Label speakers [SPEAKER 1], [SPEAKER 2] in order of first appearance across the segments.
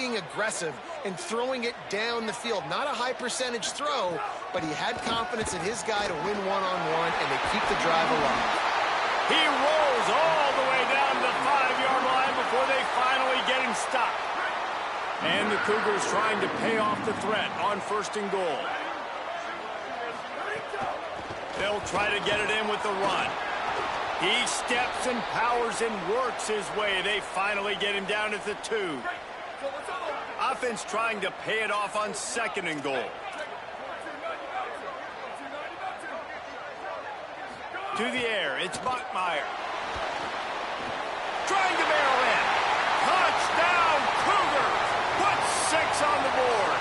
[SPEAKER 1] being aggressive and throwing it down the field. Not a high percentage throw, but he had confidence in his guy to win one-on-one, and they keep the drive alive.
[SPEAKER 2] He rolls all the way down to the 5-yard line before they finally get him stopped. And the Cougars trying to pay off the threat on 1st and goal. They'll try to get it in with the run. He steps and powers and works his way. They finally get him down at the 2. Offense trying to pay it off on 2nd and goal. To the air, it's Bachmeier. Trying to barrel in. Touchdown, Cougars! Put 6 on the board.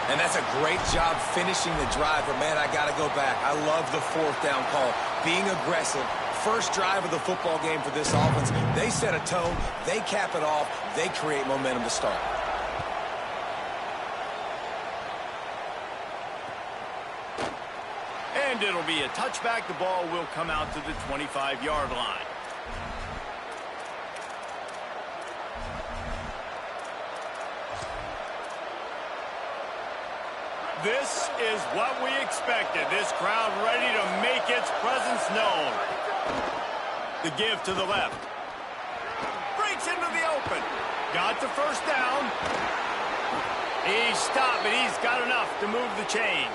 [SPEAKER 3] And that's a great job finishing the drive. But, man, I got to go back. I love the 4th down call. Being aggressive. First drive of the football game for this offense. They set a tone. They cap it off. They create momentum to start.
[SPEAKER 2] And it'll be a touchback. The ball will come out to the 25-yard line. This is what we expected. This crowd ready to make its presence known. The give to the left. Breaks into the open. Got the 1st down. He's stopped, but he's got enough to move the chain.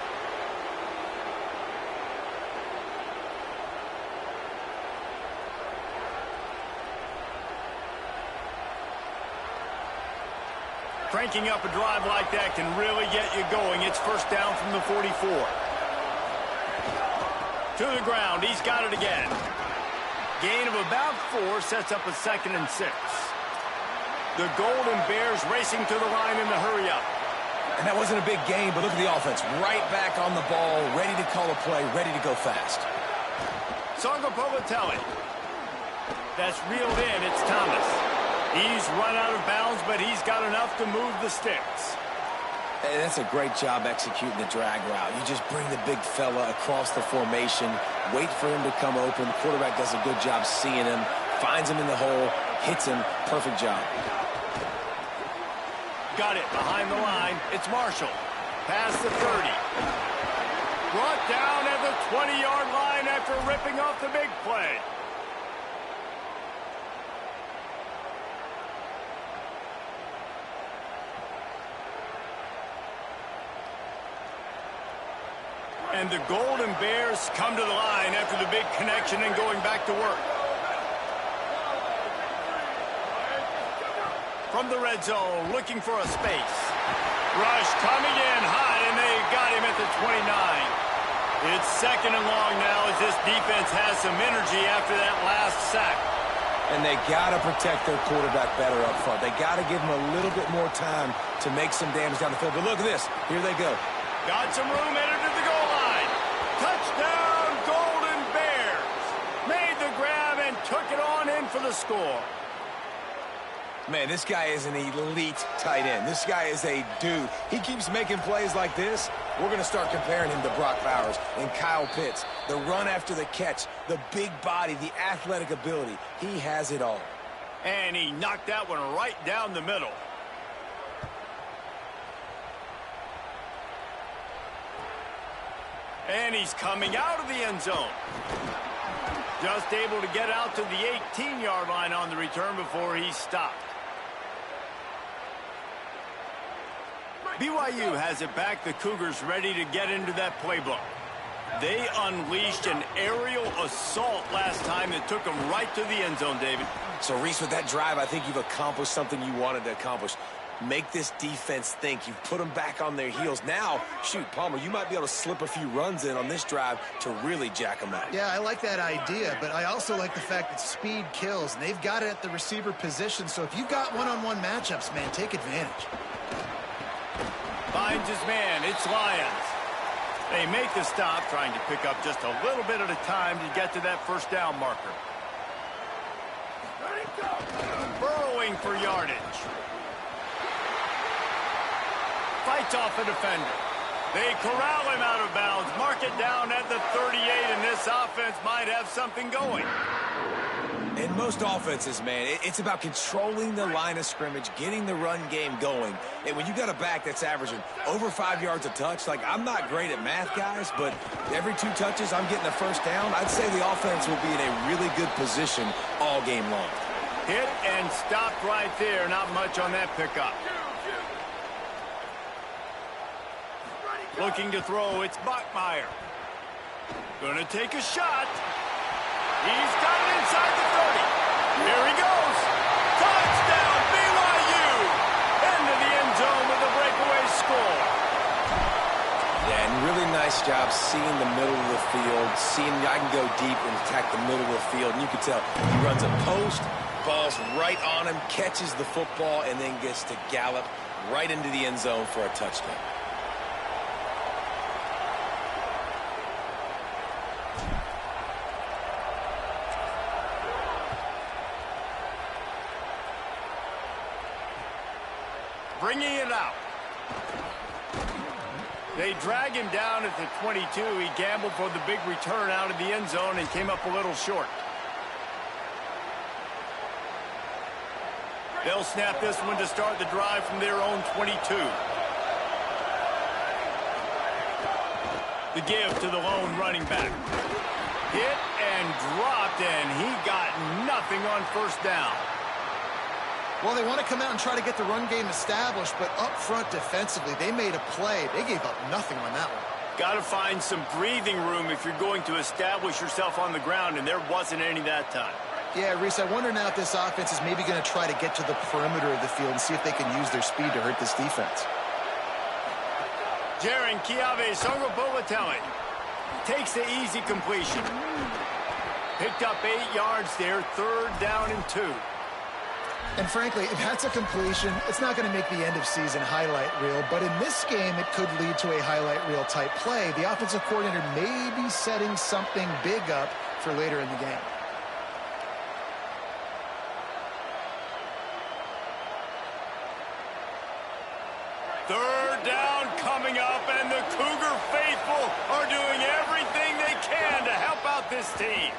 [SPEAKER 2] Cranking up a drive like that can really get you going. It's 1st down from the 44. To the ground. He's got it again. Gain of about 4 sets up a 2nd and 6. The Golden Bears racing to the line in the hurry-up.
[SPEAKER 3] And that wasn't a big gain, but look at the offense. Right back on the ball, ready to call a play, ready to go fast.
[SPEAKER 2] Sangopovatelli. That's reeled in. It's Thomas. He's run out of bounds, but he's got enough to move the sticks.
[SPEAKER 3] Hey, that's a great job executing the drag route. You just bring the big fella across the formation, wait for him to come open. The quarterback does a good job seeing him, finds him in the hole, hits him. Perfect job.
[SPEAKER 2] Got it behind the line. It's Marshall. Past the 30. Brought down at the 20-yard line after ripping off the big play. And the Golden Bears come to the line after the big connection and going back to work. From the red zone, looking for a space. Rush coming in hot, and they got him at the 29. It's 2nd and long now as this defense has some energy after that last sack.
[SPEAKER 3] And they got to protect their quarterback better up front. They got to give him a little bit more time to make some damage down the field. But look at this. Here they go.
[SPEAKER 2] Got some room headed to the goal line. Touchdown, Golden Bears. Made the grab and took it on in for the score.
[SPEAKER 3] Man, this guy is an elite tight end. This guy is a dude. He keeps making plays like this. We're going to start comparing him to Brock Bowers and Kyle Pitts. The run after the catch, the big body, the athletic ability. He has it all.
[SPEAKER 2] And he knocked that one right down the middle. And he's coming out of the end zone. Just able to get out to the 18-yard line on the return before he stopped. BYU has it back. The Cougars ready to get into that playbook. They unleashed an aerial assault last time that took them right to the end zone, David.
[SPEAKER 3] So, Reese, with that drive, I think you've accomplished something you wanted to accomplish. Make this defense think. You've put them back on their heels. Now, shoot, Palmer, you might be able to slip a few runs in on this drive to really jack them out.
[SPEAKER 1] Yeah, I like that idea, but I also like the fact that speed kills, and they've got it at the receiver position. So if you've got one-on-one matchups, man, take advantage.
[SPEAKER 2] Finds his man. It's Lyons. They make the stop, trying to pick up just a little bit at a time to get to that first down marker. Burrowing for yardage. Fights off a defender. They corral him out of bounds. Mark it down at the 38, and this offense might have something going.
[SPEAKER 3] In most offenses, man, it's about controlling the line of scrimmage, getting the run game going. And when you got a back that's averaging over 5 yards a touch, like, I'm not great at math, guys, but every 2 touches I'm getting a first down, I'd say the offense will be in a really good position all game long.
[SPEAKER 2] Hit and stopped right there. Not much on that pickup. Looking to throw, it's Bachmeier. Gonna take a shot. He's got it inside the 30. Here he goes. Touchdown, BYU. Into the end zone with a breakaway score.
[SPEAKER 3] Yeah, and really nice job seeing the middle of the field, seeing I can go deep and attack the middle of the field. And you can tell he runs a post, ball's right on him, catches the football, and then gets to gallop right into the end zone for a touchdown.
[SPEAKER 2] Bringing it out. They drag him down at the 22. He gambled for the big return out of the end zone and came up a little short. They'll snap this one to start the drive from their own 22. The give to the lone running back. Hit and dropped, and he got nothing on first down.
[SPEAKER 1] Well, they want to come out and try to get the run game established, but up front defensively, they made a play. They gave up nothing on that one.
[SPEAKER 2] Got to find some breathing room if you're going to establish yourself on the ground, and there wasn't any that time.
[SPEAKER 1] Yeah, Reese, I wonder now if this offense is maybe going to try to get to the perimeter of the field and see if they can use their speed to hurt this defense.
[SPEAKER 2] Jaren Kiave Songobowatelli takes the easy completion. Picked up 8 yards there, 3rd down and 2.
[SPEAKER 1] And frankly, if that's a completion, it's not going to make the end-of-season highlight reel. But in this game, it could lead to a highlight reel type play. The offensive coordinator may be setting something big up for later in the game.
[SPEAKER 2] Third down coming up, and the Cougar faithful are doing everything they can to help out this team.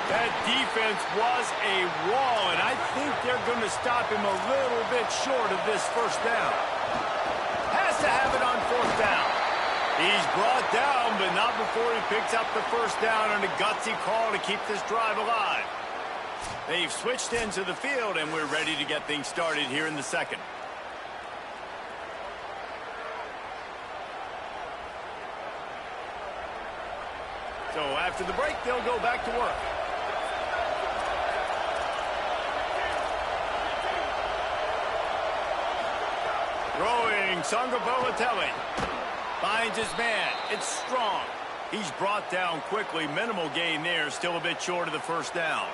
[SPEAKER 2] That defense was a wall, and I think they're going to stop him a little bit short of this first down. Has to have it on 4th down. He's brought down, but not before he picks up the first down on a gutsy call to keep this drive alive. They've switched into the field, and we're ready to get things started here in the second. So after the break, they'll go back to work. Throwing, Songobowatelli finds his man. It's Strong. He's brought down quickly. Minimal gain there. Still a bit short of the first down.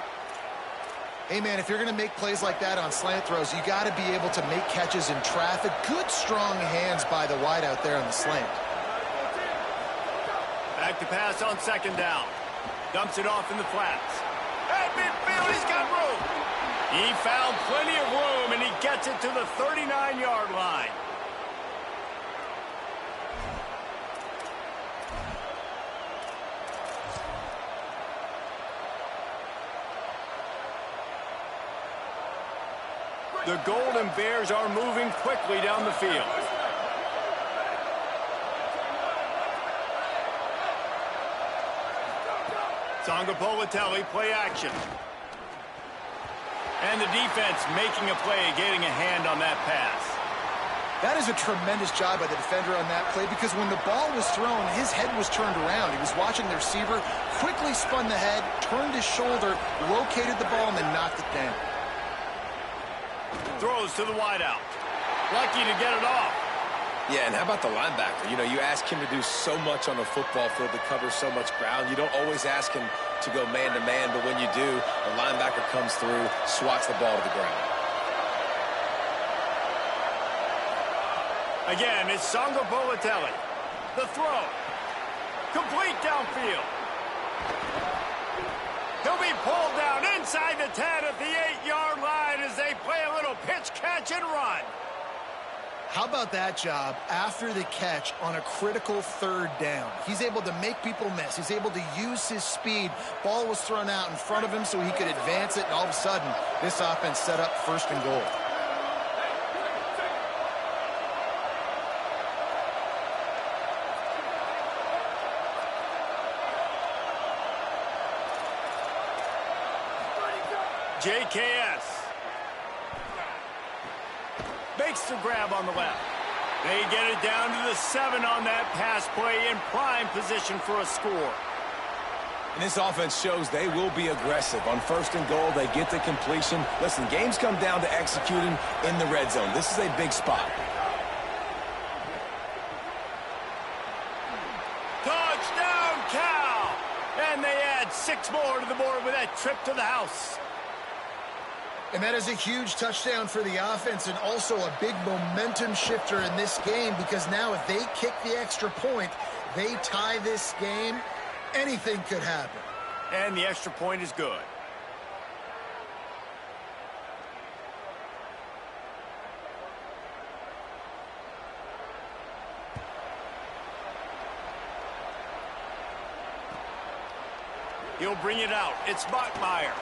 [SPEAKER 1] Hey, man, if you're going to make plays like that on slant throws, you got to be able to make catches in traffic. Good, strong hands by the wide out there on the slant.
[SPEAKER 2] Back to pass on 2nd down. Dumps it off in the flats. At midfield, he's got room. He found plenty of room, and he gets it to the 39-yard line. The Golden Bears are moving quickly down the field. Songobowatelli, play action. And the defense making a play, getting a hand on that pass.
[SPEAKER 1] That is a tremendous job by the defender on that play, because when the ball was thrown, his head was turned around. He was watching the receiver, quickly spun the head, turned his shoulder, located the ball, and then knocked it down.
[SPEAKER 2] Throws to the wideout. Lucky to get it off.
[SPEAKER 3] Yeah, and how about the linebacker? You know, you ask him to do so much on the football field, to cover so much ground. You don't always ask him to go man-to-man, but when you do, the linebacker comes through, swats the ball to the ground.
[SPEAKER 2] Again, it's Songobowatelli. The throw. Complete downfield. He'll be pulled down inside the 10 at the 8-yard line as they play a little pitch, catch, and run.
[SPEAKER 1] How about that job after the catch on a critical third down? He's able to make people miss. He's able to use his speed. Ball was thrown out in front of him so he could advance it, and all of a sudden, this offense set up 1st and goal.
[SPEAKER 2] JKS makes the grab on the left. They get it down to the 7 on that pass play in prime position for a score.
[SPEAKER 3] And this offense shows they will be aggressive. On 1st and goal, they get the completion. Listen, games come down to executing in the red zone. This is a big spot.
[SPEAKER 2] Touchdown, Cal! And they add 6 more to the board with that trip to the house.
[SPEAKER 1] And that is a huge touchdown for the offense and also a big momentum shifter in this game, because now if they kick the extra point, they tie this game, anything could happen.
[SPEAKER 2] And the extra point is good. He'll bring it out. It's Bachmeier.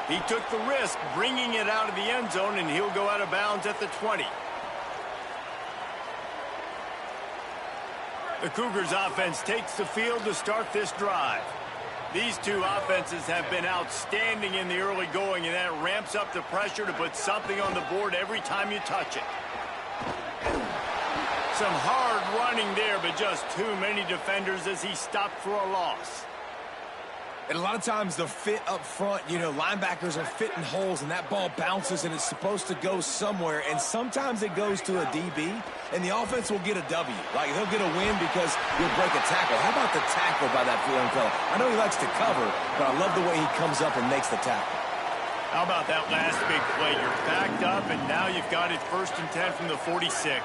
[SPEAKER 2] He took the risk bringing it out of the end zone, and he'll go out of bounds at the 20. The Cougars offense takes the field to start this drive. These two offenses have been outstanding in the early going, and that ramps up the pressure to put something on the board every time you touch it. Some hard running there, but just too many defenders as he stopped for a loss.
[SPEAKER 3] And a lot of times the fit up front, you know, linebackers are fitting holes, and that ball bounces, and it's supposed to go somewhere. And sometimes it goes to a DB, and the offense will get a W. Like, they'll get a win because you'll break a tackle. How about the tackle by that young fella? I know he likes to cover, but I love the way he comes up and makes the tackle.
[SPEAKER 2] How about that last big play? You're backed up, and now you've got it 1st and 10 from the 46.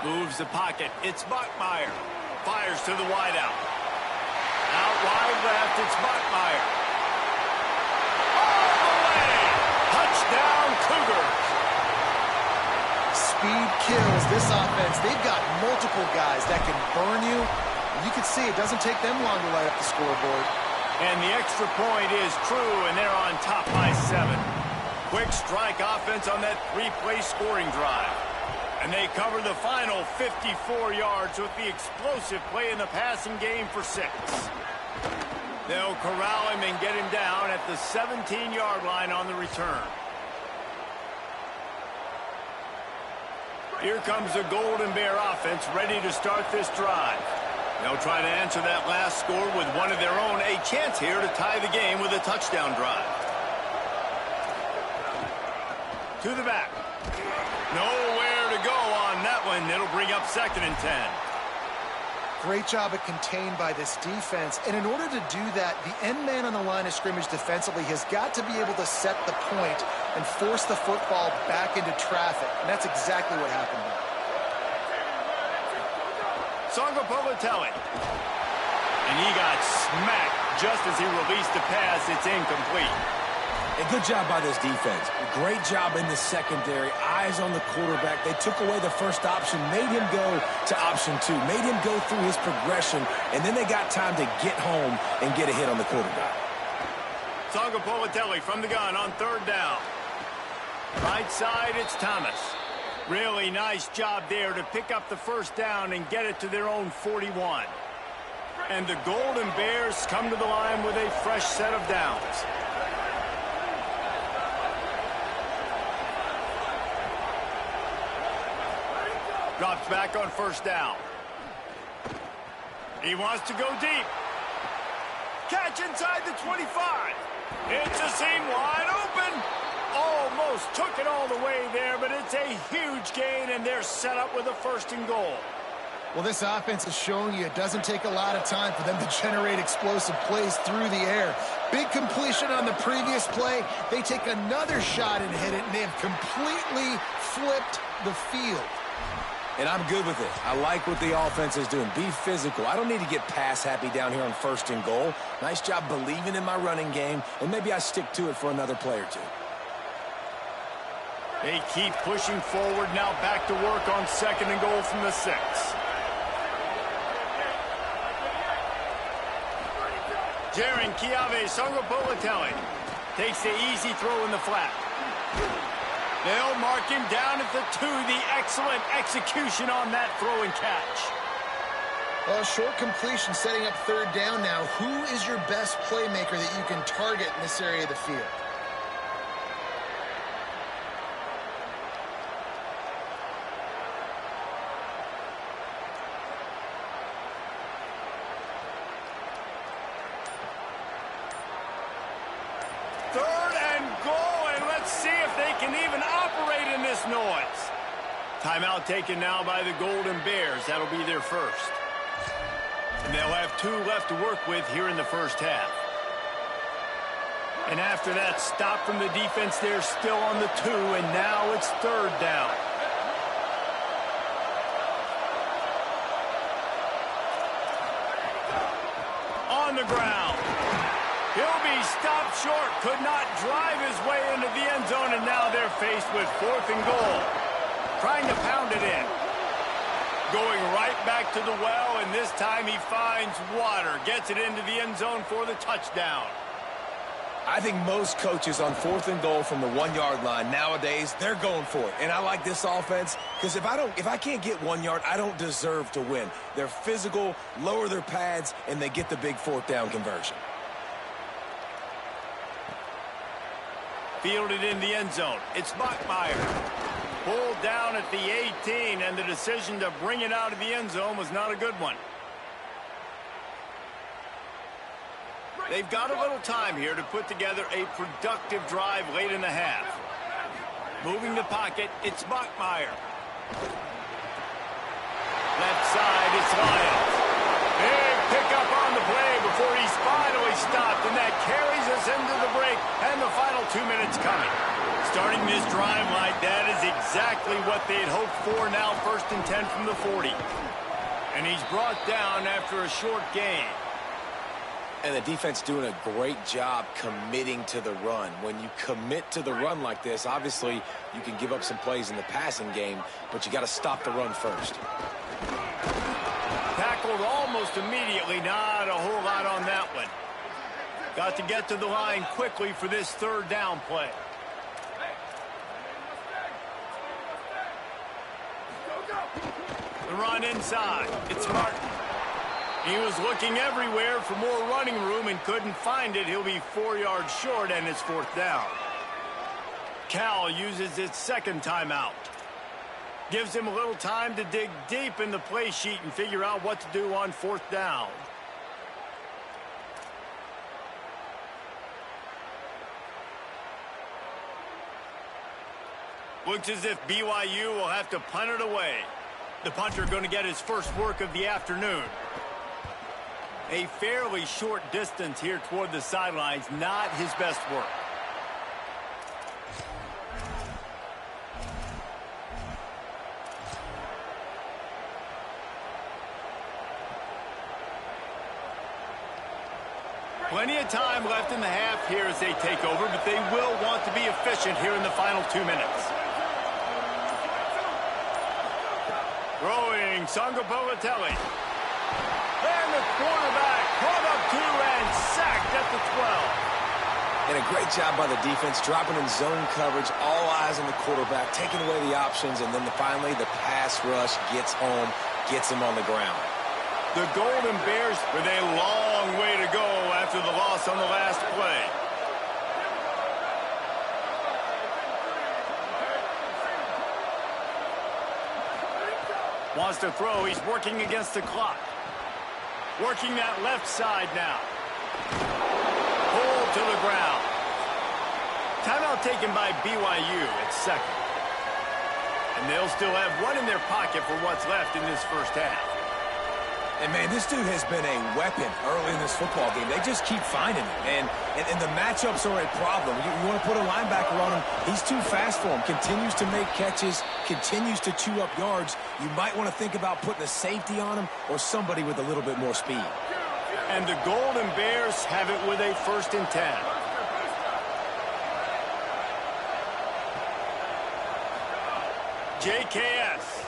[SPEAKER 2] Moves the pocket. It's Bachmeier. Fires to the wideout. Out wide left, it's Bachmeier. All the way! Touchdown, Cougars!
[SPEAKER 1] Speed kills this offense. They've got multiple guys that can burn you. You can see it doesn't take them long to light up the scoreboard.
[SPEAKER 2] And the extra point is true, and they're on top by 7. Quick strike offense on that 3-play scoring drive. And they cover the final 54 yards with the explosive play in the passing game for 6. They'll corral him and get him down at the 17-yard line on the return. Here comes the Golden Bear offense ready to start this drive. They'll try to answer that last score with one of their own. A chance here to tie the game with a touchdown drive. To the back. Nowhere to go on that one. It'll bring up 2nd and 10.
[SPEAKER 1] Great job at contained by this defense. And in order to do that, the end man on the line of scrimmage defensively has got to be able to set the point and force the football back into traffic. And that's exactly what happened there.
[SPEAKER 2] Sangapolitelli. And he got smacked just as he released the pass. It's incomplete.
[SPEAKER 3] A good job by this defense. Great job in the secondary. Eyes on the quarterback. They took away the first option, made him go to option 2, made him go through his progression, and then they got time to get home and get a hit on the quarterback.
[SPEAKER 2] Sangapolitelli from the gun on 3rd down. Right side, it's Thomas. Really nice job there to pick up the 1st down and get it to their own 41. And the Golden Bears come to the line with a fresh set of downs. Drops back on 1st down. He wants to go deep. Catch inside the 25. It's a seam wide open. Almost took it all the way there, but it's a huge gain, and they're set up with a 1st and goal.
[SPEAKER 1] Well, this offense is showing you it doesn't take a lot of time for them to generate explosive plays through the air. Big completion on the previous play. They take another shot and hit it, and they have completely flipped the field.
[SPEAKER 3] And I'm good with it. I like what the offense is doing. Be physical. I don't need to get pass happy down here on 1st and goal. Nice job believing in my running game, and maybe I stick to it for another play or two.
[SPEAKER 2] They keep pushing forward. Now back to work on 2nd and goal from the 6. Jaron Kiave Songopolitelli takes the easy throw in the flat. They'll mark him down at the 2. The excellent execution on that throw and catch.
[SPEAKER 1] Well, short completion setting up 3rd down now. Who is your best playmaker that you can target in this area of the field?
[SPEAKER 2] Noise. Timeout taken now by the Golden Bears. That'll be their first. And they'll have 2 left to work with here in the first half. And after that stop from the defense, they're still on the 2, and now it's 3rd down. On the ground. He'll be stopped short, could not drive his way into the end zone, and now they're faced with 4th and goal. Trying to pound it in. Going right back to the well, and this time he finds water. Gets it into the end zone for the touchdown.
[SPEAKER 3] I think most coaches on 4th and goal from the 1-yard line nowadays, they're going for it. And I like this offense because if I can't get 1 yard, I don't deserve to win. They're physical, lower their pads, and they get the big 4th down conversion.
[SPEAKER 2] Fielded in the end zone. It's Bachmeier. Pulled down at the 18, and the decision to bring it out of the end zone was not a good one. They've got a little time here to put together a productive drive late in the half. Moving the pocket, it's Bachmeier. Left side, it's Lyons. Big pickup on the play before he's finally stopped, and that carries us into the break and the final 2 minutes coming. Starting this drive like that is exactly what they'd hoped for. Now 1st and 10 from the 40. And he's brought down after a short gain.
[SPEAKER 3] And the defense doing a great job committing to the run. When you commit to the run like this, obviously you can give up some plays in the passing game, but you got to stop the run first.
[SPEAKER 2] Tackled almost immediately. Not a whole lot on that one. Got to get to the line quickly for this 3rd down play. The run inside. It's Martin. He was looking everywhere for more running room and couldn't find it. He'll be 4 yards short, and it's 4th down. Cal uses its 2nd timeout. Gives him a little time to dig deep in the play sheet and figure out what to do on 4th down. Looks as if BYU will have to punt it away. The punter going to get his first work of the afternoon. A fairly short distance here toward the sidelines, not his best work. Plenty of time left in the half here as they take over, but they will want to be efficient here in the final 2 minutes. Throwing Songopolitelli. And the quarterback brought up 2 and sacked at the 12.
[SPEAKER 3] And a great job by the defense, dropping in zone coverage, all eyes on the quarterback, taking away the options, and then finally the pass rush gets home, gets him on the ground.
[SPEAKER 2] The Golden Bears with a long way to go after the loss on the last play. Wants to throw. He's working against the clock. Working that left side now. Pulled to the ground. Timeout taken by BYU at 2nd. And they'll still have one in their pocket for what's left in this first half.
[SPEAKER 3] And, man, this dude has been a weapon early in this football game. They just keep finding him. And the matchups are a problem. You want to put a linebacker on him, he's too fast for him. Continues to make catches, continues to chew up yards. You might want to think about putting a safety on him or somebody with a little bit more speed.
[SPEAKER 2] And the Golden Bears have it with a 1st and 10. JKS.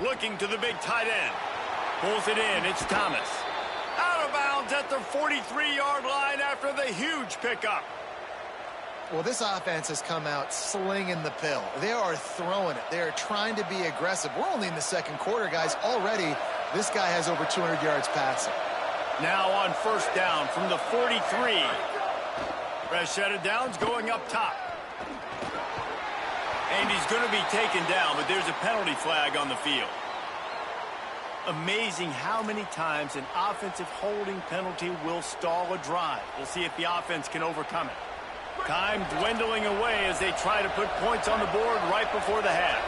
[SPEAKER 2] Looking to the big tight end. Pulls it in. It's Thomas. Out of bounds at the 43-yard line after the huge pickup.
[SPEAKER 1] Well, this offense has come out slinging the pill. They are throwing it. They are trying to be aggressive. We're only in the second quarter, guys. Already, this guy has over 200 yards passing.
[SPEAKER 2] Now on first down from the 43. Fresh set of downs going up top. And he's going to be taken down, but there's a penalty flag on the field. Amazing how many times an offensive holding penalty will stall a drive. We'll see if the offense can overcome it. Time dwindling away as they try to put points on the board right before the half.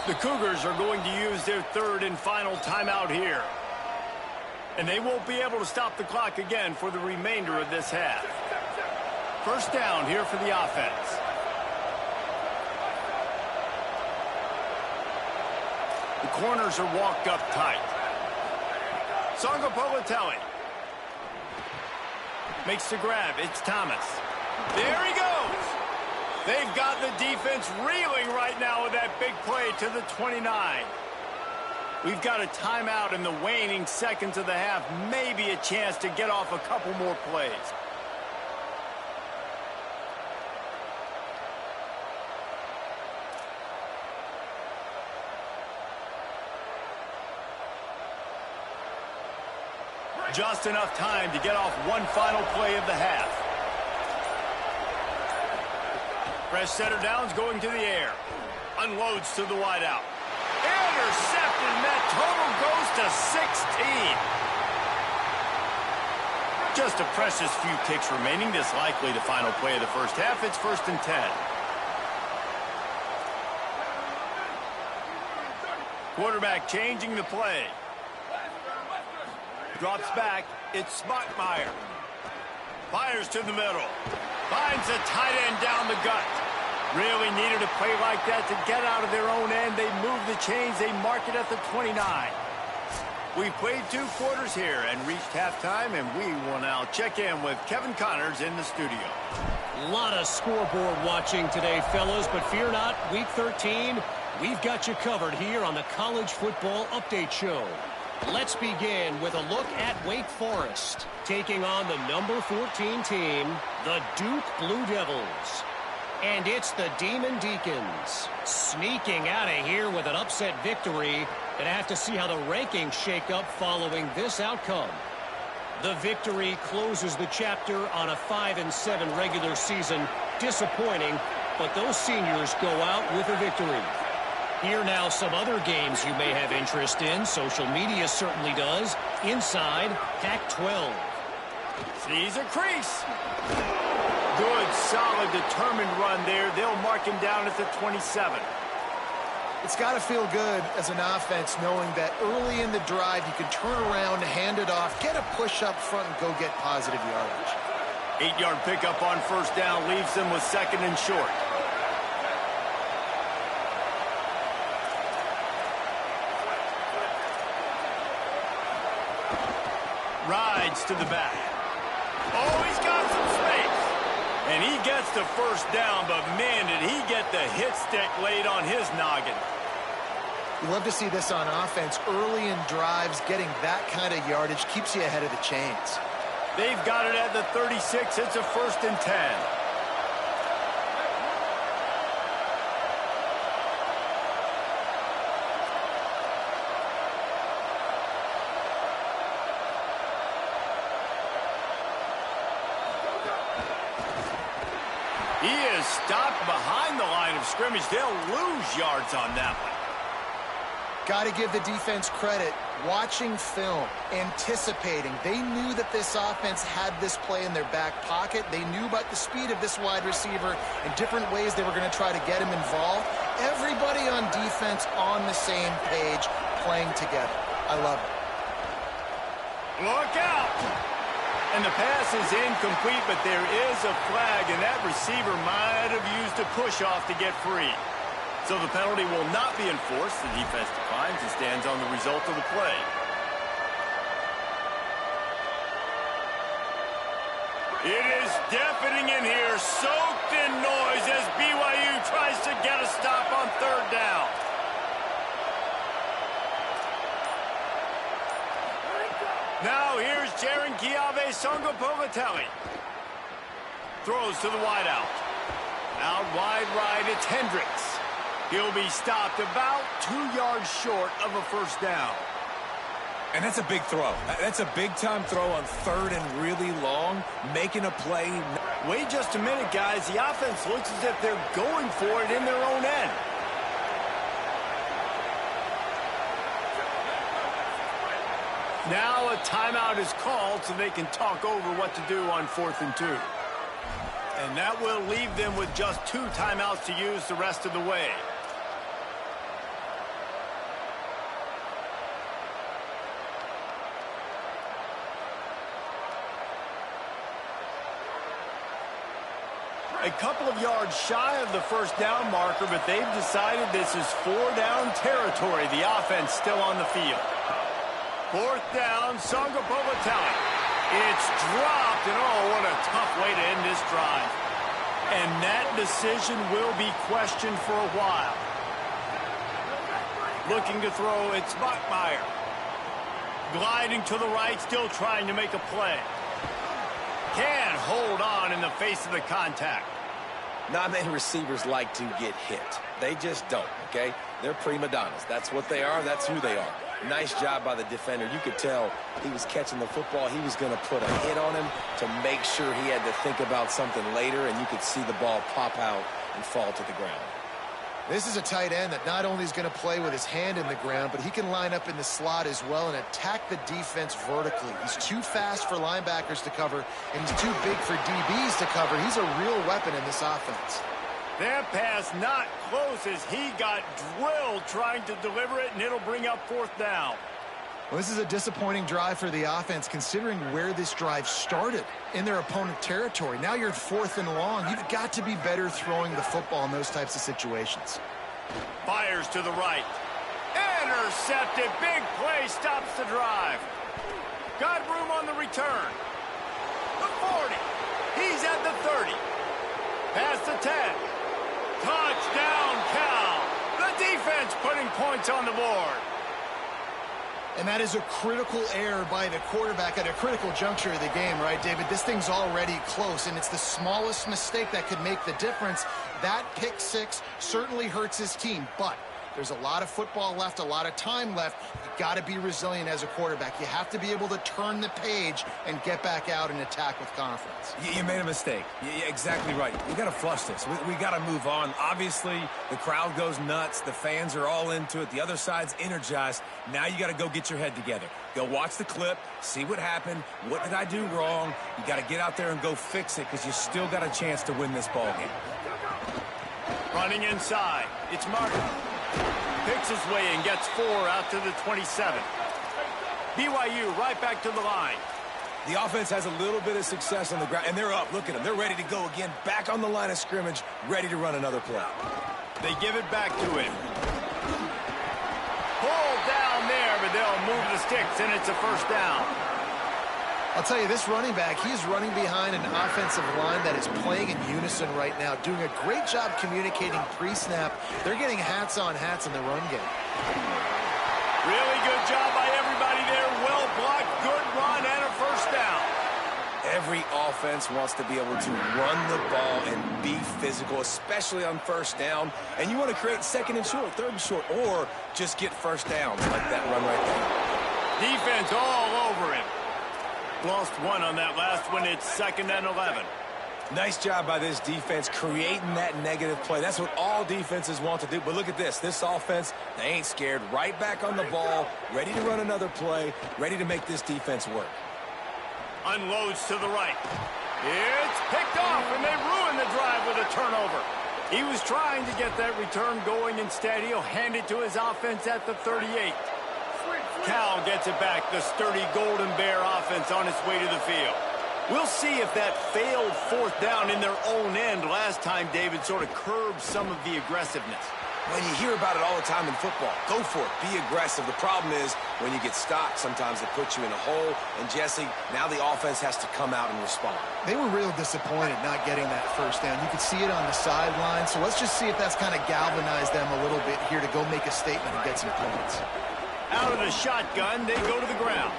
[SPEAKER 2] The Cougars are going to use their third and final timeout here. And they won't be able to stop the clock again for the remainder of this half. First down here for the offense. The corners are walked up tight. Sangapolitelli makes the grab. It's Thomas. There he goes. They've got the defense reeling right now with that big play to the 29. We've got a timeout in the waning seconds of the half. Maybe a chance to get off a couple more plays. Just enough time to get off one final play of the half. Fresh setter downs going to the air. Unloads to the wideout. Intercepted, and that total goes to 16. Just a precious few ticks remaining. This likely the final play of the first half. It's 1st and 10. Quarterback changing the play. Drops back. It's Smockmeyer. Fires to the middle. Finds a tight end down the gut. Really needed a play like that to get out of their own end. They move the chains. They mark it at the 29. We played 2 quarters here and reached halftime, and we will now check in with Kevin Connors in the studio.
[SPEAKER 4] A lot of scoreboard watching today, fellas, but fear not, Week 13, we've got you covered here on the College Football Update Show. Let's begin with a look at Wake Forest, taking on the number 14 team, the Duke Blue Devils. And it's the Demon Deacons sneaking out of here with an upset victory. Gonna have to see how the rankings shake up following this outcome. The victory closes the chapter on a 5-7 regular season. Disappointing, but those seniors go out with a victory. Here now some other games you may have interest in. Social media certainly does. Inside Pac-12.
[SPEAKER 2] Sees a crease. Good, solid, determined run there. They'll mark him down at the 27.
[SPEAKER 1] It's got to feel good as an offense knowing that early in the drive you can turn around, hand it off, get a push up front, and go get positive yardage.
[SPEAKER 2] 8-yard pickup on first down leaves them with 2nd and short. Rides to the back. Oh, he's got some space. And he gets the first down, but man, did he get the hit stick laid on his noggin.
[SPEAKER 1] You love to see this on offense. Early in drives, getting that kind of yardage keeps you ahead of the chains.
[SPEAKER 2] They've got it at the 36. It's a 1st and 10. He is stopped behind the line of scrimmage. They'll lose yards on that one.
[SPEAKER 1] Got to give the defense credit. Watching film, anticipating. They knew that this offense had this play in their back pocket. They knew about the speed of this wide receiver and different ways they were going to try to get him involved. Everybody on defense on the same page, playing together. I love it.
[SPEAKER 2] Look out! And the pass is incomplete, but there is a flag, and that receiver might have used a push-off to get free. So the penalty will not be enforced. The defense declines and stands on the result of the play. It is deafening in here, soaked in noise as BYU tries to get a stop on third down. Now here's Jaron Kiave Songopovatelli. Throws to the wideout. Out wide right, it's Hendricks. He'll be stopped about 2 yards short of a first down.
[SPEAKER 3] And that's a big throw. That's a big-time throw on third and really long, making a play.
[SPEAKER 2] Wait just a minute, guys. The offense looks as if they're going for it in their own end. Now a timeout is called so they can talk over what to do on 4th and 2. And that will leave them with just 2 timeouts to use the rest of the way. A couple of yards shy of the first down marker, but they've decided this is 4-down territory. The offense still on the field. 4th down, Songopovatelli. It's dropped, and oh, what a tough way to end this drive. And that decision will be questioned for a while. Looking to throw, it's Bachmeier. Gliding to the right, still trying to make a play. Can't hold on in the face of the contact.
[SPEAKER 3] Not many receivers like to get hit. They just don't, okay? They're prima donnas. That's what they are. That's who they are. Nice job by the defender. You could tell he was catching the football. He was going to put a hit on him to make sure he had to think about something later, and you could see the ball pop out and fall to the ground.
[SPEAKER 1] This is a tight end that not only is going to play with his hand in the ground, but he can line up in the slot as well and attack the defense vertically. He's too fast for linebackers to cover, and he's too big for DBs to cover. He's a real weapon in this offense.
[SPEAKER 2] That pass not close as he got drilled trying to deliver it, and it'll bring up 4th down.
[SPEAKER 1] Well, this is a disappointing drive for the offense considering where this drive started, in their opponent territory. Now you're 4th and long. You've got to be better throwing the football in those types of situations.
[SPEAKER 2] Fires to the right. Intercepted. Big play stops the drive. Got room on the return. The 40. He's at the 30. Past the 10. Touchdown, Cal. The defense putting points on the board.
[SPEAKER 1] And that is a critical error by the quarterback at a critical juncture of the game, right, David? This thing's already close, and it's the smallest mistake that could make the difference. That pick six certainly hurts his team, but there's a lot of football left, a lot of time left. You've got to be resilient as a quarterback. You have to be able to turn the page and get back out and attack with confidence.
[SPEAKER 3] You made a mistake. You're exactly right. We got to flush this. We got to move on. Obviously, the crowd goes nuts. The fans are all into it. The other side's energized. Now you got to go get your head together. Go watch the clip, see what happened. What did I do wrong? You got to get out there and go fix it because you still got a chance to win this ball game.
[SPEAKER 2] Running inside. It's Martin. Picks his way and gets 4 out to the 27. BYU right back to the line.
[SPEAKER 3] The offense has a little bit of success on the ground, and they're up. Look at them. They're ready to go again. Back on the line of scrimmage, ready to run another play.
[SPEAKER 2] They give it back to him. Pulled down there, but they'll move the sticks, and it's a first down.
[SPEAKER 1] I'll tell you, this running back, he's running behind an offensive line that is playing in unison right now, doing a great job communicating pre-snap. They're getting hats on hats in the run game.
[SPEAKER 2] Really good job by everybody there. Well blocked, good run, and a first down.
[SPEAKER 3] Every offense wants to be able to run the ball and be physical, especially on first down. And you want to create 2nd and short, 3rd and short, or just get first downs like that run right there.
[SPEAKER 2] Defense all over him. Lost 1 on that last one. It's 2nd and 11.
[SPEAKER 3] Nice job by this defense creating that negative play. That's what all defenses want to do. But look at this. This offense, they ain't scared. Right back on the ball, ready to run another play, ready to make this defense work.
[SPEAKER 2] Unloads to the right. It's picked off, and they ruin the drive with a turnover. He was trying to get that return going. Instead, he'll hand it to his offense at the 38. Cal gets it back. The sturdy Golden Bear offense on its way to the field. We'll see if that failed 4th down in their own end last time, David, sort of curbed some of the aggressiveness.
[SPEAKER 3] Well, you hear about it all the time in football. Go for it. Be aggressive. The problem is when you get stopped, sometimes it puts you in a hole. And, Jesse, now the offense has to come out and respond.
[SPEAKER 1] They were real disappointed not getting that first down. You could see it on the sideline. So let's just see if that's kind of galvanized them a little bit here to go make a statement and get some points.
[SPEAKER 2] Out of the shotgun, they go to the ground.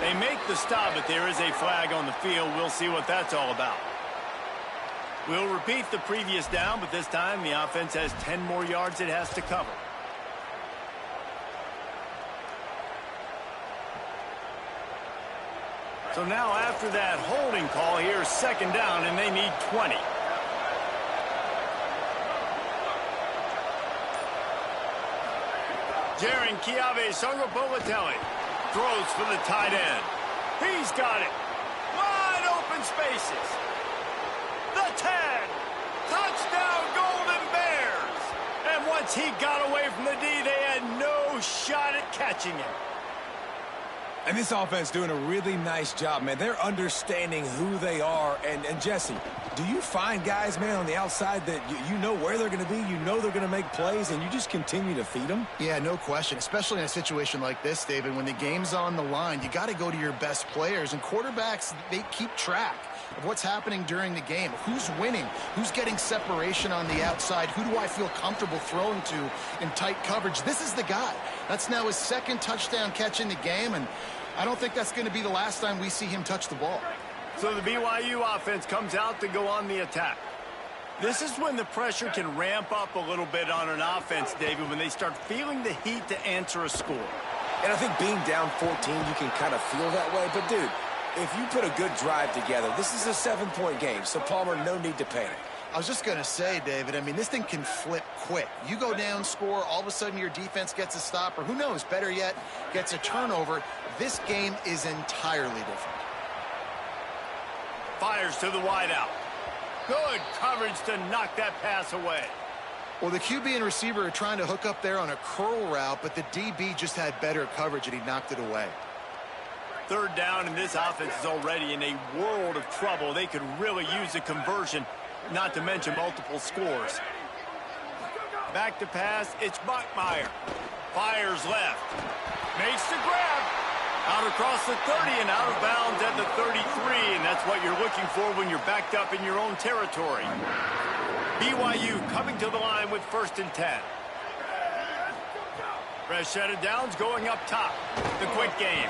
[SPEAKER 2] They make the stop, but there is a flag on the field. We'll see what that's all about. We'll repeat the previous down, but this time the offense has 10 more yards it has to cover. So now after that holding call, here's second down, and they need 20. Jaron Kiave Sungapolatelli throws for the tight end. He's got it. Wide open spaces. The 10. Touchdown, Golden Bears. And once he got away from the D, they had no shot at catching him.
[SPEAKER 3] And this offense doing a really nice job, man. They're understanding who they are. And Jesse, do you find guys, man, on the outside that you know where they're going to be, you know they're going to make plays, and you just continue to feed them?
[SPEAKER 1] Yeah, no question, especially in a situation like this, David. When the game's on the line, you got to go to your best players. And quarterbacks, they keep track of what's happening during the game. Who's winning? Who's getting separation on the outside? Who do I feel comfortable throwing to in tight coverage? This is the guy. That's now his second touchdown catch in the game, and I don't think that's going to be the last time we see him touch the ball.
[SPEAKER 2] So the BYU offense comes out to go on the attack. This is when the pressure can ramp up a little bit on an offense, David, when they start feeling the heat to answer a score.
[SPEAKER 3] And I think being down 14, you can kind of feel that way. But, dude, if you put a good drive together, this is a 7-point game, so, Palmer, no need to panic.
[SPEAKER 1] I was just going to say, David, I mean, this thing can flip quick. You go down, score, all of a sudden your defense gets a stop, or who knows, better yet, gets a turnover. This game is entirely different.
[SPEAKER 2] Fires to the wideout. Good coverage to knock that pass away.
[SPEAKER 1] Well, the QB and receiver are trying to hook up there on a curl route, but the DB just had better coverage, and he knocked it away.
[SPEAKER 2] Third down, and this offense is already in a world of trouble. They could really use a conversion, not to mention multiple scores. Back to pass, it's Bachmeier. Fires left. Makes the grab. Out across the 30 and out of bounds at the 33, and that's what you're looking for when you're backed up in your own territory. BYU coming to the line with 1st and 10. Fresh set of downs going up top. The quick game.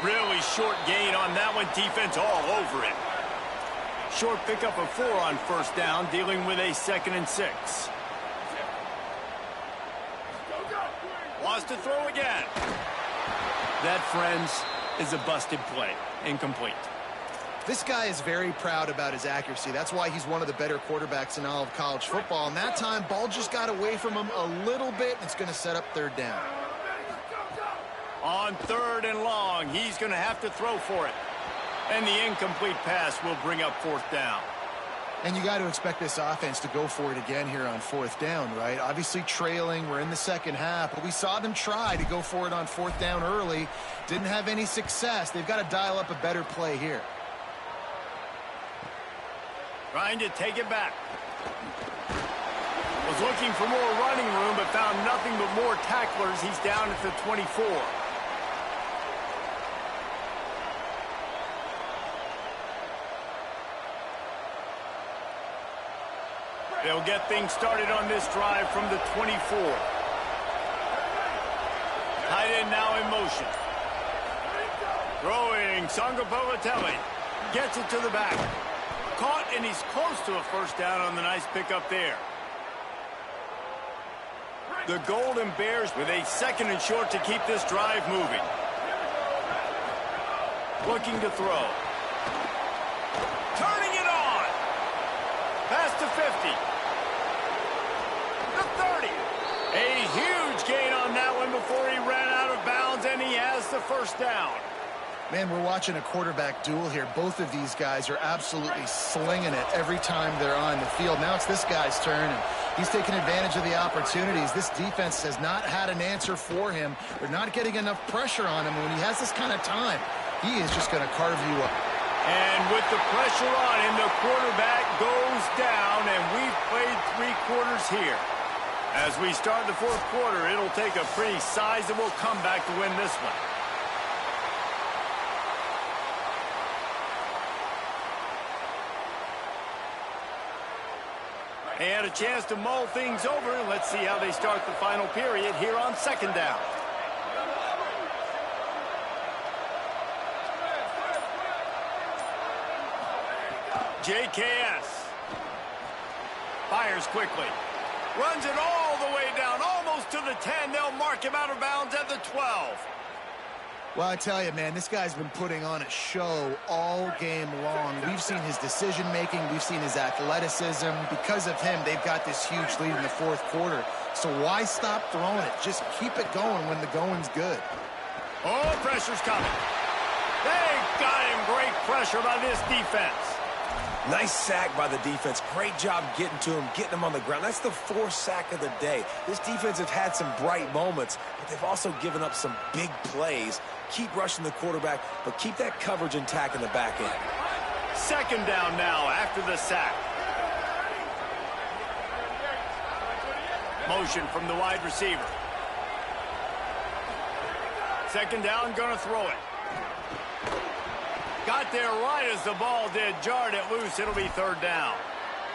[SPEAKER 2] Really short gain on that one. Defense all over it. Short pickup of 4 on 1st down, dealing with a 2nd and 6. Wants to throw again. That, friends, is a busted play. Incomplete.
[SPEAKER 1] This guy is very proud about his accuracy. That's why he's one of the better quarterbacks in all of college football. And that time, ball just got away from him a little bit. It's going to set up 3rd down.
[SPEAKER 2] On 3rd and long, he's going to have to throw for it. And the incomplete pass will bring up 4th down.
[SPEAKER 1] And you got to expect this offense to go for it again here on 4th down, right? Obviously trailing, we're in the second half, but we saw them try to go for it on 4th down early. Didn't have any success. They've got to dial up a better play here.
[SPEAKER 2] Trying to take it back. Was looking for more running room, but found nothing but more tacklers. He's down at the 24. They'll get things started on this drive from the 24. Tight end now in motion. Throwing, Sungapolatelli gets it to the back. Caught, and he's close to a 1st down on the nice pickup there. The Golden Bears with a 2nd and short to keep this drive moving. Looking to throw. Turning it on. Pass to 50. The 30. A huge gain on that one before he ran out of bounds, and he has the 1st down.
[SPEAKER 1] Man, we're watching a quarterback duel here. Both of these guys are absolutely slinging it every time they're on the field. Now it's this guy's turn, and he's taking advantage of the opportunities. This defense has not had an answer for him. They're not getting enough pressure on him. When he has this kind of time, he is just going to carve you up.
[SPEAKER 2] And with the pressure on him, the quarterback goes down, and we've played 3 quarters here. As we start the fourth quarter, it'll take a pretty sizable comeback to win this one. They had a chance to mull things over. Let's see how they start the final period here on second down. JKS fires quickly. Runs it all the way down, almost to the 10. They'll mark him out of bounds at the 12.
[SPEAKER 1] Well, I tell you, man, this guy's been putting on a show all game long. We've seen his decision-making. We've seen his athleticism. Because of him, they've got this huge lead in the fourth quarter. So why stop throwing it? Just keep it going when the going's good.
[SPEAKER 2] Oh, pressure's coming. They got him. Great pressure by this defense.
[SPEAKER 3] Nice sack by the defense. Great job getting to him, getting him on the ground. That's the fourth sack of the day. This defense have had some bright moments, but they've also given up some big plays. Keep rushing the quarterback, but keep that coverage intact in the back end.
[SPEAKER 2] Second down now after the sack. Motion from the wide receiver. Second down, gonna throw it. Got there right as the ball did. Jarred it loose. It'll be third down.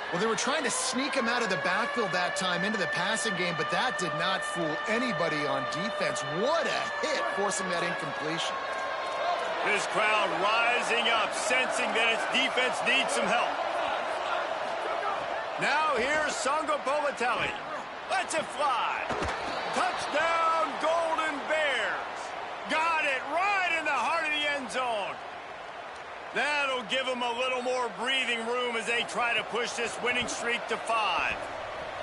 [SPEAKER 1] Well, they were trying to sneak him out of the backfield that time into the passing game, but that did not fool anybody on defense. What a hit, forcing that incompletion.
[SPEAKER 2] This crowd rising up, sensing that its defense needs some help. Now here's Songo Pomatelli. Lets it fly. Touchdown, Golden Bears. Got it right in the heart of the end zone. That'll give them a little more breathing room as they try to push this winning streak to 5.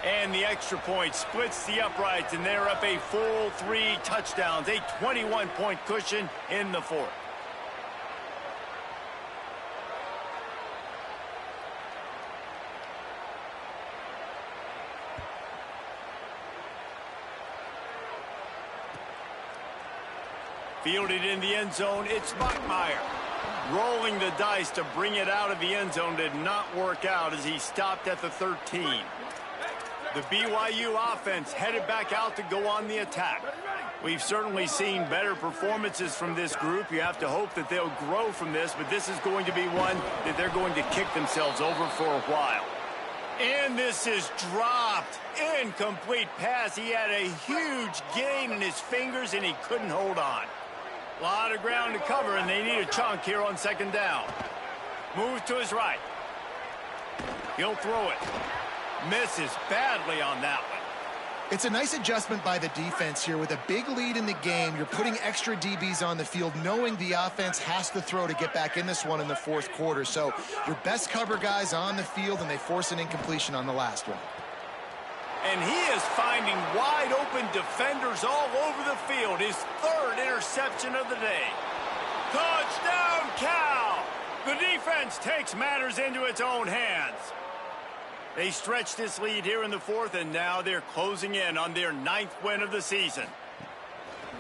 [SPEAKER 2] And the extra point splits the uprights, and they're up a full 3 touchdowns, a 21-point cushion in the fourth. Fielded in the end zone, it's Bachmeier. Rolling the dice to bring it out of the end zone did not work out as he stopped at the 13. The BYU offense headed back out to go on the attack. We've certainly seen better performances from this group. You have to hope that they'll grow from this, but this is going to be one that they're going to kick themselves over for a while. And this is dropped. Incomplete pass. He had a huge gain in his fingers, and he couldn't hold on. A lot of ground to cover, and they need a chunk here on second down. Moves to his right. He'll throw it. Misses badly on that one.
[SPEAKER 1] It's a nice adjustment by the defense here. With a big lead in the game, you're putting extra DBs on the field, knowing the offense has to throw to get back in this one in the fourth quarter. So your best cover guys on the field, and they force an incompletion on the last one.
[SPEAKER 2] And he is finding wide-open defenders all over the field. His third interception of the day. Touchdown, Cal! The defense takes matters into its own hands. They stretch this lead here in the fourth, and now they're closing in on their 9th win of the season.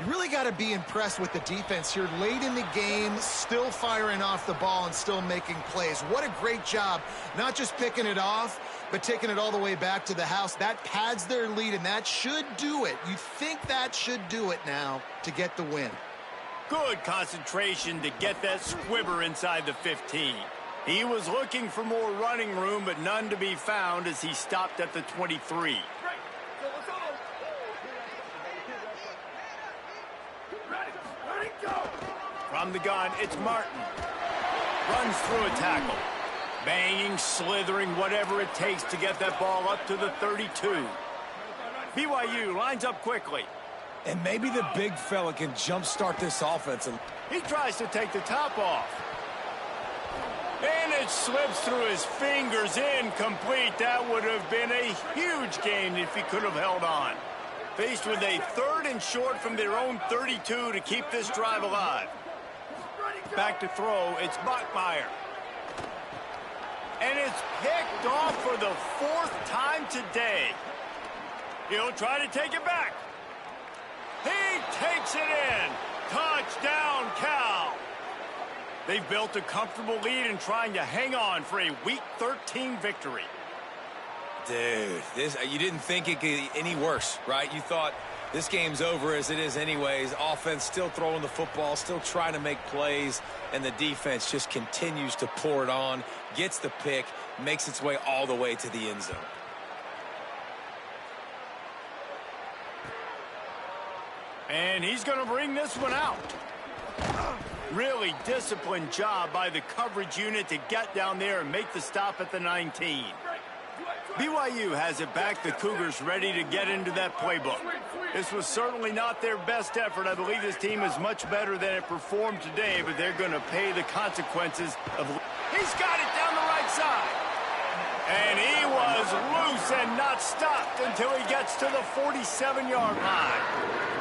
[SPEAKER 1] You really got to be impressed with the defense here late in the game, still firing off the ball and still making plays. What a great job, not just picking it off, but taking it all the way back to the house. That pads their lead, and that should do it. You think that should do it now to get the win.
[SPEAKER 2] Good concentration to get that squibber inside the 15. He was looking for more running room, but none to be found as he stopped at the 23. From the gun, it's Martin. Runs through a tackle. Banging, slithering, whatever it takes to get that ball up to the 32. BYU lines up quickly.
[SPEAKER 3] And maybe the big fella can jumpstart this offense.
[SPEAKER 2] He tries to take the top off. And it slips through his fingers, incomplete. That would have been a huge gain if he could have held on. Faced with a 3rd and short from their own 32 to keep this drive alive. Back to throw, it's Bachmeier. And it's picked off for the 4th time today. He'll try to take it back. He takes it in. Touchdown, Cal. They've built a comfortable lead and trying to hang on for a Week 13 victory.
[SPEAKER 3] Dude, you didn't think it could get any worse, right? You thought this game's over as it is anyways. Offense still throwing the football, still trying to make plays, and the defense just continues to pour it on, gets the pick, makes its way all the way to the end zone.
[SPEAKER 2] And he's going to bring this one out. Really disciplined job by the coverage unit to get down there and make the stop at the 19. BYU has it back. The Cougars ready to get into that playbook. This was certainly not their best effort. I believe this team is much better than it performed today, but they're going to pay the consequences of... He's got it down the right side. And he was loose and not stopped until he gets to the 47-yard line.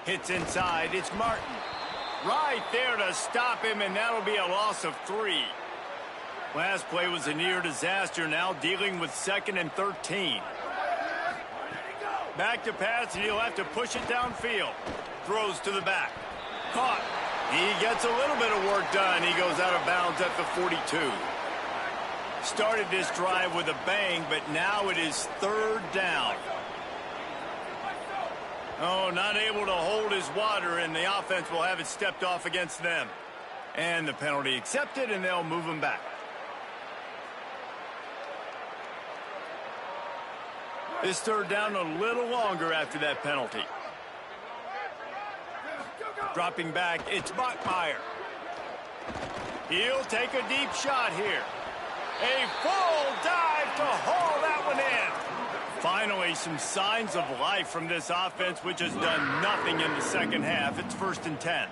[SPEAKER 2] Hits inside. It's Martin. Right there to stop him, and that'll be a loss of 3. Last play was a near disaster. Now dealing with 2nd and 13. Back to pass, and he'll have to push it downfield. Throws to the back. Caught. He gets a little bit of work done. He goes out of bounds at the 42. Started this drive with a bang, but now it is 3rd down. Oh, not able to hold his water, and the offense will have it stepped off against them. And the penalty accepted, and they'll move him back. This 3rd down a little longer after that penalty. Dropping back, it's Bachmeier. He'll take a deep shot here. A full dive to haul that one in. Finally, some signs of life from this offense, which has done nothing in the second half. It's 1st and 10.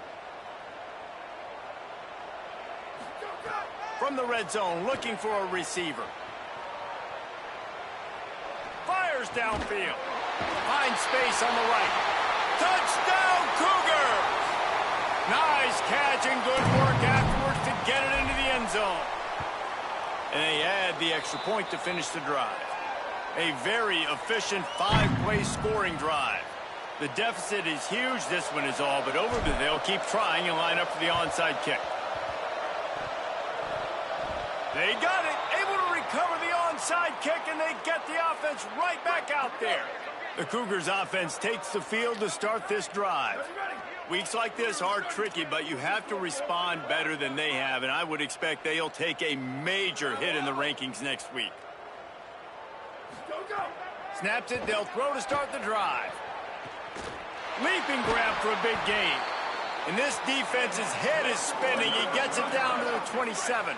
[SPEAKER 2] From the red zone, looking for a receiver. Fires downfield. Finds space on the right. Touchdown, Cougars! Nice catch and good work afterwards to get it into the end zone. And they add the extra point to finish the drive. A very efficient 5-play scoring drive. The deficit is huge. This one is all but over, but they'll keep trying and line up for the onside kick. They got it. Able to recover the onside kick, and they get the offense right back out there. The Cougars offense takes the field to start this drive. Weeks like this are tricky, but you have to respond better than they have, and I would expect they'll take a major hit in the rankings next week. Snaps it, they'll throw to start the drive. Leaping grab for a big gain. And this defense's head is spinning. He gets it down to the 27.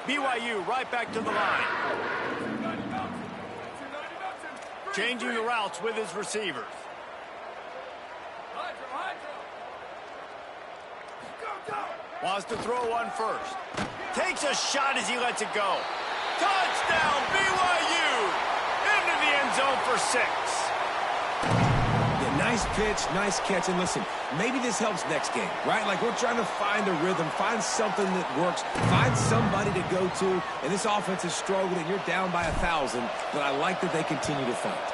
[SPEAKER 2] BYU right back to the line. Changing the routes with his receivers. Wants to throw one first. Takes a shot as he lets it go. Touchdown, BYU! Into the end zone for 6.
[SPEAKER 3] Yeah, nice pitch, nice catch. And listen, maybe this helps next game, right? Like, we're trying to find a rhythm, find something that works, find somebody to go to. And this offense is struggling, and you're down by 1,000. But I like that they continue to fight.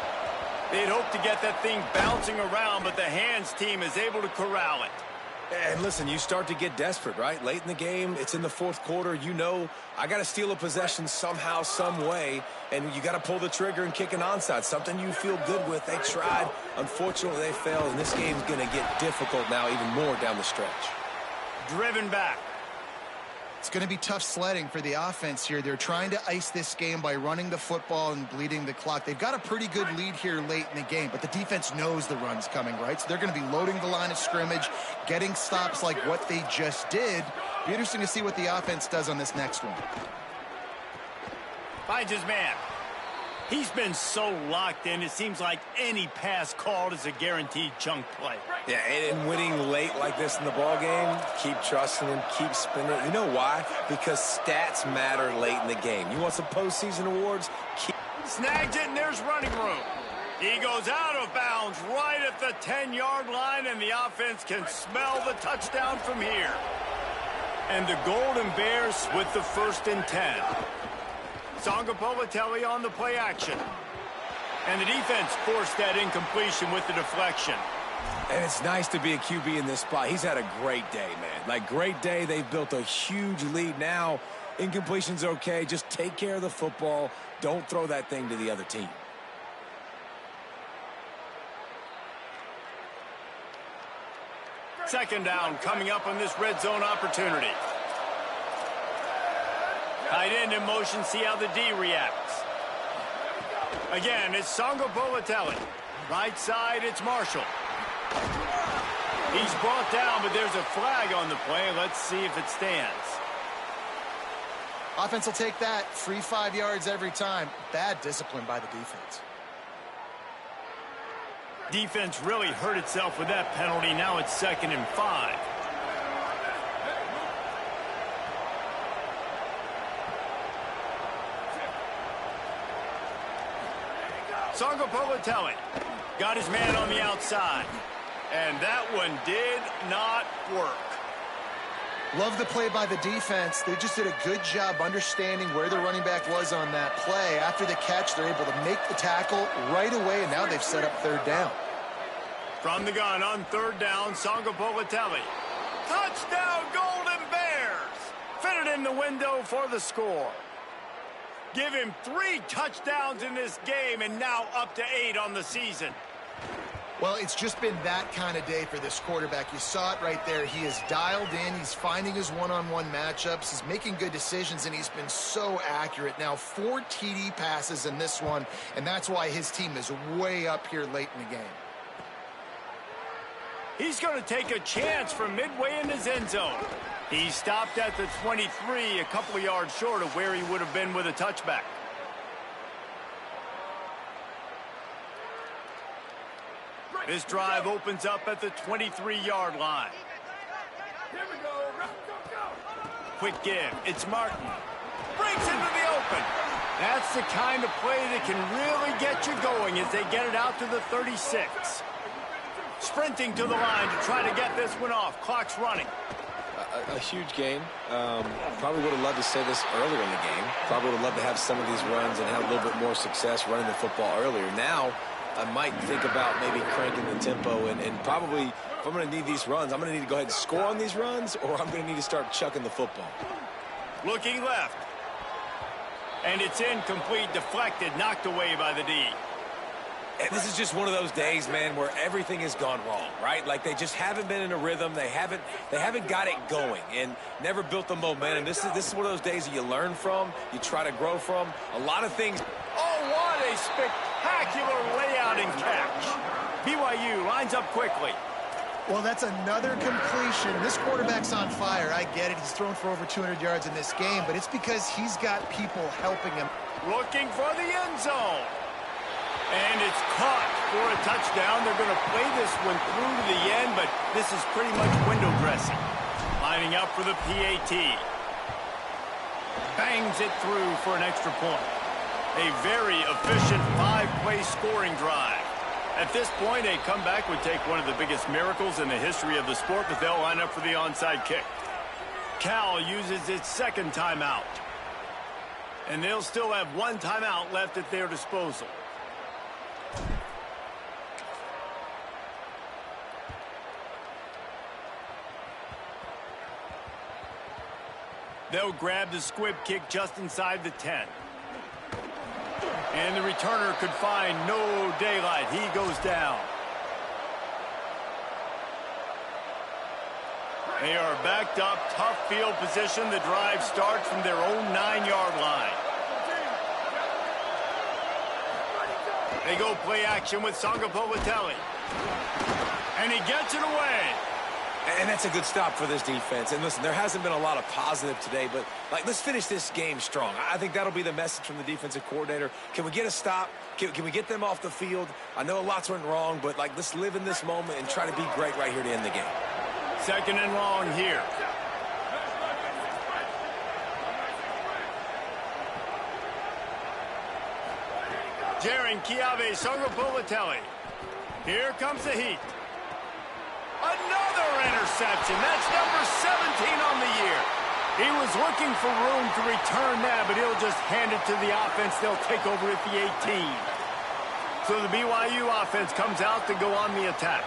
[SPEAKER 2] They'd hope to get that thing bouncing around, but the hands team is able to corral it.
[SPEAKER 3] And listen, you start to get desperate, right? Late in the game, it's in the 4th quarter. You know, I got to steal a possession somehow, some way, and you got to pull the trigger and kick an onside, something you feel good with. They tried. Unfortunately, they failed, and this game's going to get difficult now even more down the stretch.
[SPEAKER 2] Driven back.
[SPEAKER 1] It's going to be tough sledding for the offense here. They're trying to ice this game by running the football and bleeding the clock. They've got a pretty good lead here late in the game, but the defense knows the run's coming, right? So they're going to be loading the line of scrimmage, getting stops like what they just did. Be interesting to see what the offense does on this next one.
[SPEAKER 2] Finds his man. He's been so locked in, it seems like any pass called is a guaranteed chunk play.
[SPEAKER 3] Yeah, and winning late like this in the ball game, keep trusting him, keep spinning. You know why? Because stats matter late in the game. You want some postseason awards?
[SPEAKER 2] Snags it, and there's running room. He goes out of bounds right at the 10-yard line, and the offense can smell the touchdown from here. And the Golden Bears with the 1st and 10. Sangapolitelli on the play action. And the defense forced that incompletion with the deflection.
[SPEAKER 3] And it's nice to be a QB in this spot. He's had a great day, man. Like, great day. They've built a huge lead now. Incompletion's okay. Just take care of the football. Don't throw that thing to the other team.
[SPEAKER 2] Second down coming up on this red zone opportunity. Tight end in motion, see how the D reacts. Again, it's Songo Bolatelli. Right side, it's Marshall. He's brought down, but there's a flag on the play. Let's see if it stands.
[SPEAKER 1] Offense will take that. Free 5 yards every time. Bad discipline by the defense.
[SPEAKER 2] Defense really hurt itself with that penalty. Now it's 2nd and 5. Songo Bolatelli got his man on the outside. And that one did not work.
[SPEAKER 1] Love the play by the defense. They just did a good job understanding where the running back was on that play. After the catch, they're able to make the tackle right away, and now they've set up 3rd down.
[SPEAKER 2] From the gun on 3rd down, Songo Bolatelli. Touchdown, Golden Bears! Fitted in the window for the score. Give him 3 touchdowns in this game, and now up to 8 on the season.
[SPEAKER 1] Well, it's just been that kind of day for this quarterback. You saw it right there. He is dialed in. He's finding his one-on-one matchups. He's making good decisions, and he's been so accurate. Now, 4 TD passes in this one, and that's why his team is way up here late in the game.
[SPEAKER 2] He's going to take a chance from midway in his end zone. He stopped at the 23, a couple of yards short of where he would have been with a touchback. This drive opens up at the 23-yard line.
[SPEAKER 5] Here we go. Go.
[SPEAKER 2] Quick give. It's Martin. Breaks into the open. That's the kind of play that can really get you going as they get it out to the 36. Sprinting to the line to try to get this one off. Clock's running.
[SPEAKER 3] A huge game. Probably would have loved to say this earlier in the game. Probably would have loved to have some of these runs and have a little bit more success running the football earlier. Now, I might think about maybe cranking the tempo and probably, if I'm going to need these runs, I'm going to need to go ahead and score on these runs, or I'm going to need to start chucking the football.
[SPEAKER 2] Looking left. And it's incomplete, deflected, knocked away by the D.
[SPEAKER 3] And this is just one of those days, man, where everything has gone wrong, right? Like they just haven't been in a rhythm. They haven't got it going and never built the momentum. This is one of those days that you learn from, you try to grow from. A lot of things.
[SPEAKER 2] Oh, what a spectacular layout and catch. BYU lines up quickly.
[SPEAKER 1] Well, that's another completion. This quarterback's on fire. I get it. He's thrown for over 200 yards in this game, but it's because he's got people helping him.
[SPEAKER 2] Looking for the end zone. And it's caught for a touchdown. They're going to play this one through to the end, but this is pretty much window dressing. Lining up for the PAT. Bangs it through for an extra point. A very efficient 5-play scoring drive. At this point, a comeback would take one of the biggest miracles in the history of the sport, but they'll line up for the onside kick. Cal uses its 2nd timeout. And they'll still have 1 timeout left at their disposal. They'll grab the squib kick just inside the 10. And the returner could find no daylight. He goes down. They are backed up, tough field position. The drive starts from their own 9-yard line. They go play action with Songo Bolatelli. And he gets it away.
[SPEAKER 3] And that's a good stop for this defense. And listen, there hasn't been a lot of positive today, but let's finish this game strong. I think that'll be the message from the defensive coordinator. Can we get a stop? Can we get them off the field? I know lots went wrong, but let's live in this moment and try to be great right here to end the game.
[SPEAKER 2] 2nd and long here. Jaron Kiave, Songo Bolatelli. Here comes the heat. Another interception. That's number 17 on the year. He was looking for room to return that, but he'll just hand it to the offense. They'll take over at the 18. So the BYU offense comes out to go on the attack.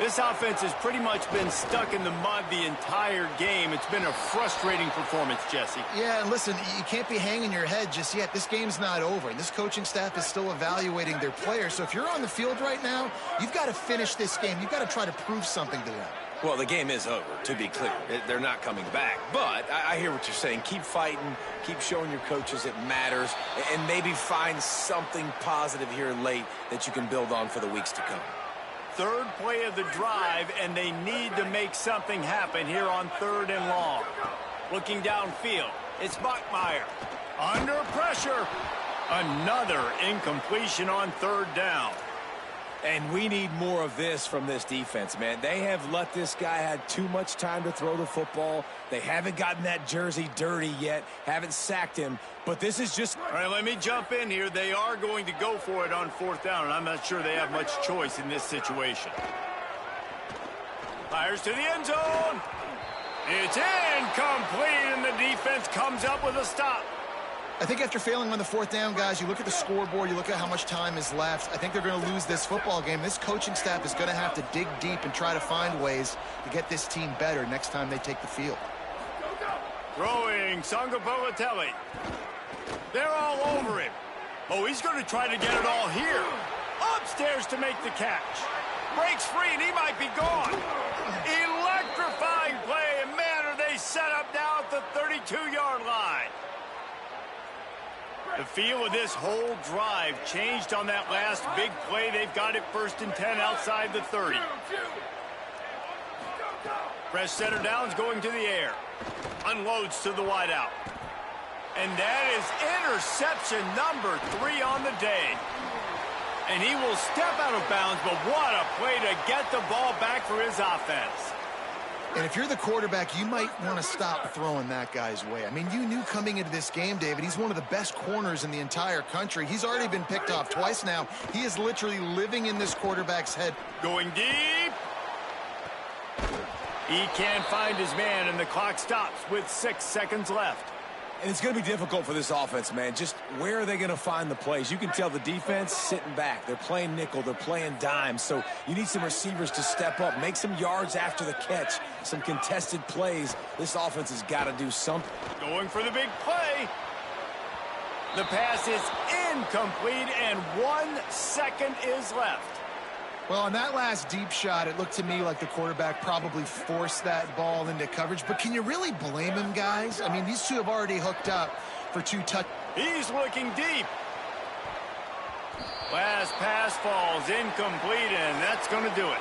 [SPEAKER 2] This offense has pretty much been stuck in the mud the entire game. It's been a frustrating performance, Jesse.
[SPEAKER 1] Yeah, and listen, you can't be hanging your head just yet. This game's not over, and this coaching staff is still evaluating their players. So if you're on the field right now, you've got to finish this game. You've got to try to prove something to them.
[SPEAKER 3] Well, the game is over, to be clear. They're not coming back. But I hear what you're saying. Keep fighting. Keep showing your coaches it matters. And maybe find something positive here late that you can build on for the weeks to come.
[SPEAKER 2] Third play of the drive, and they need to make something happen here on 3rd and long. Looking downfield, it's Bachmeier. Under pressure. Another incompletion on 3rd down.
[SPEAKER 3] And we need more of this from this defense, man. They have let this guy have too much time to throw the football. They haven't gotten that jersey dirty yet, haven't sacked him. But this is just...
[SPEAKER 2] All right, let me jump in here. They are going to go for it on 4th down, and I'm not sure they have much choice in this situation. Fires to the end zone. It's incomplete, and the defense comes up with a stop.
[SPEAKER 1] I think after failing on the 4th down, guys, you look at the scoreboard, you look at how much time is left. I think they're going to lose this football game. This coaching staff is going to have to dig deep and try to find ways to get this team better next time they take the field.
[SPEAKER 2] Throwing Sangapolatelli. They're all over him. Oh, he's going to try to get it all here. Upstairs to make the catch. Breaks free, and he might be gone. Electrifying play, and man, are they set up now at the 32-yard line. The feel of this whole drive changed on that last big play. They've got it 1st and 10 outside the 30. Fresh center downs going to the air. Unloads to the wideout. And that is interception number 3 on the day. And he will step out of bounds, but what a play to get the ball back for his offense.
[SPEAKER 1] And if you're the quarterback, you might want to stop throwing that guy's way. I mean, you knew coming into this game, David, he's one of the best corners in the entire country. He's already been picked off twice now. He is literally living in this quarterback's head.
[SPEAKER 2] Going deep. He can't find his man, and the clock stops with 6 seconds left.
[SPEAKER 3] And it's going to be difficult for this offense, man. Just where are they going to find the plays? You can tell the defense sitting back. They're playing nickel. They're playing dime. So you need some receivers to step up, make some yards after the catch, some contested plays. This offense has got to do something.
[SPEAKER 2] Going for the big play. The pass is incomplete, and 1 second is left.
[SPEAKER 1] Well, on that last deep shot, it looked to me like the quarterback probably forced that ball into coverage. But can you really blame him, guys? I mean, these two have already hooked up for 2 touchdowns.
[SPEAKER 2] He's looking deep. Last pass falls incomplete, and that's going to do it.